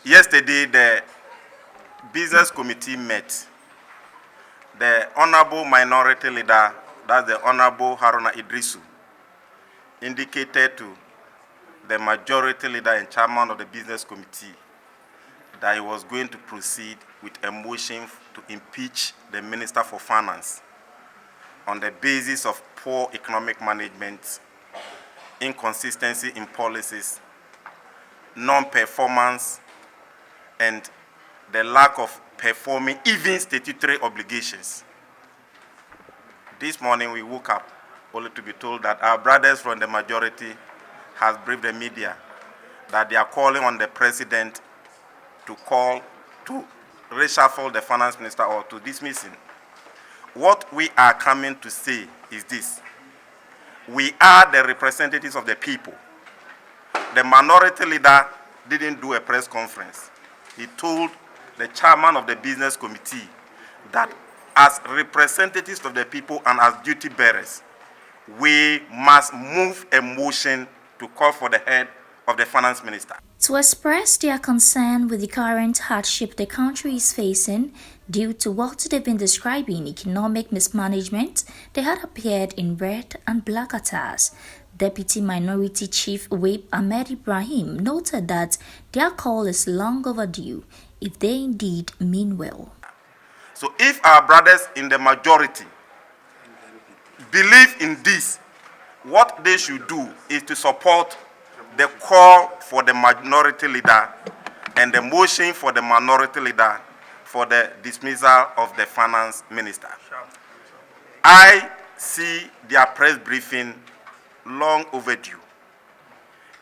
Yesterday, the business committee met. The Honorable Minority Leader, that's the Honorable Haruna Idrisu, indicated to the Majority Leader and Chairman of the Business Committee that he was going to proceed with a motion to impeach the Minister for Finance on the basis of poor economic management, inconsistency in policies, non-performance, and the lack of performing even statutory obligations. This morning we woke up only to be told that our brothers from the majority has briefed the media that they are calling on the president to call to reshuffle the finance minister or to dismiss him. What we are coming to say is this: we are the representatives of the people. The minority leader didn't do a press conference. He told the chairman of the business committee that as representatives of the people and as duty bearers, we must move a motion to call for the head of the finance minister. To express their concern with the current hardship the country is facing due to what they've been describing economic mismanagement, they had appeared in red and black attires. Deputy Minority Chief Whip Ahmed Ibrahim noted that their call is long overdue if they indeed mean well. So if our brothers in the majority believe in this, what they should do is to support the call for the minority leader and the motion for the minority leader for the dismissal of the finance minister. I see their press briefing long overdue.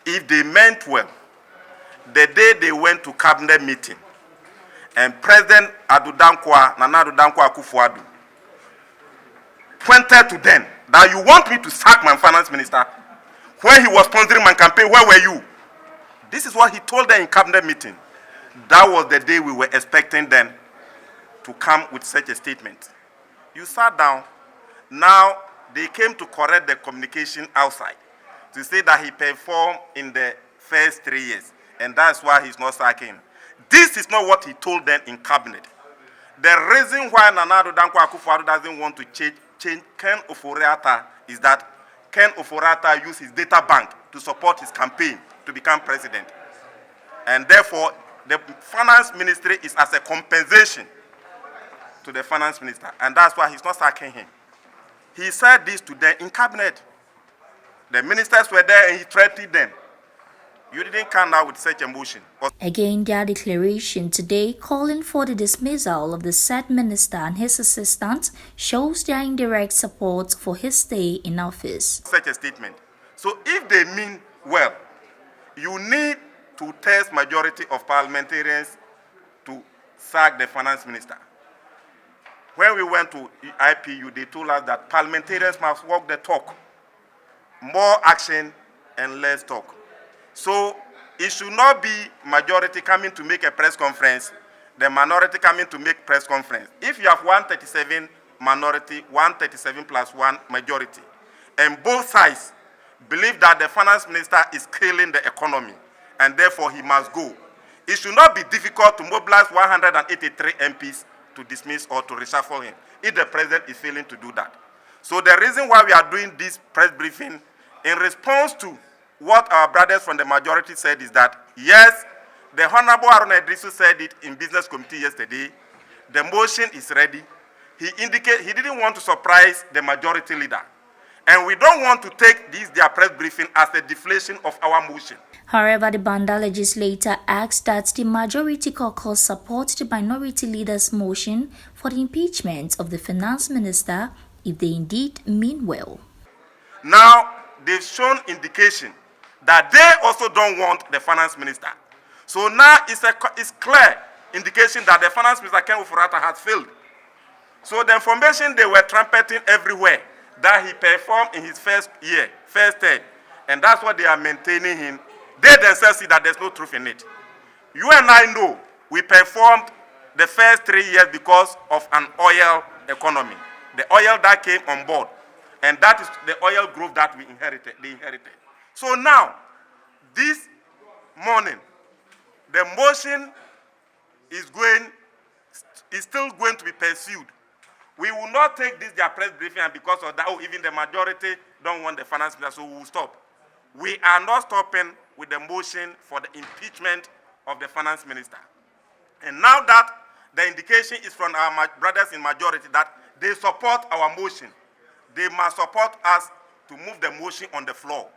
If they meant well, the day they went to cabinet meeting and President Nana Addo Dankwa Akufo-Addo pointed to them that you want me to sack my finance minister when he was sponsoring my campaign, where were you? This is what he told them in cabinet meeting. That was the day we were expecting them to come with such a statement. You sat down. Now they came to correct the communication outside to say that he performed in the first 3 years, and that's why he's not sacking. This is not what he told them in cabinet. The reason why Nana Addo Dankwa Akufo-Addo doesn't want to change Ken Ofori Atta is that Ken Ofori Atta used his data bank to support his campaign to become president. And therefore, the finance ministry is as a compensation to the finance minister. And that's why he's not sacking him. He said this to them in cabinet. The ministers were there and he threatened them. You didn't come out with such a motion. Again, their declaration today calling for the dismissal of the said minister and his assistant shows their indirect support for his stay in office. Such a statement. So if they mean well, you need to test majority of parliamentarians to sack the finance minister. When we went to IPU, they told us that parliamentarians must walk the talk. More action and less talk. So it should not be majority coming to make a press conference, the minority coming to make press conference. If you have 137 minority, 137 plus 1 majority, and both sides believe that the finance minister is killing the economy, and therefore he must go, it should not be difficult to mobilize 183 MPs to dismiss or to reshuffle him, if the president is failing to do that. So the reason why we are doing this press briefing in response to what our brothers from the majority said is that, yes, the Honorable Haruna Idrisu said it in business committee yesterday. The motion is ready. He indicated he didn't want to surprise the majority leader. And we don't want to take their press briefing as a deflation of our motion. However, the Banda legislator asked that the majority caucus support the minority leader's motion for the impeachment of the finance minister if they indeed mean well. Now, they've shown indication that they also don't want the finance minister. So now it's clear indication that the finance minister, Ken Ofori Atta, has failed. So the information they were trumpeting everywhere, that he performed in his first term, and that's what they are maintaining him, they themselves see that there's no truth in it. You and I know we performed the first 3 years because of an oil economy. The oil that came on board, and that is the oil growth that they inherited. So now, this morning, the motion is still going to be pursued. We will not take this their press briefing, and because of that, even the majority don't want the finance minister, so we will stop. We are not stopping with the motion for the impeachment of the finance minister. And now that the indication is from our brothers in majority that they support our motion, they must support us to move the motion on the floor.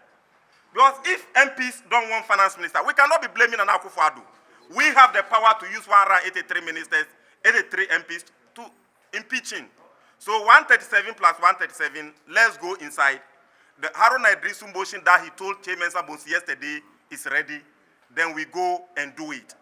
Because if MPs don't want finance minister, we cannot be blaming Nana Akufo-Addo. We have the power to use 183 ministers, 83 MPs to impeach him. So 137 plus 137, let's go inside. The Haruna Idrisu motion that he told Chairman Sabonsi yesterday is ready. Then we go and do it.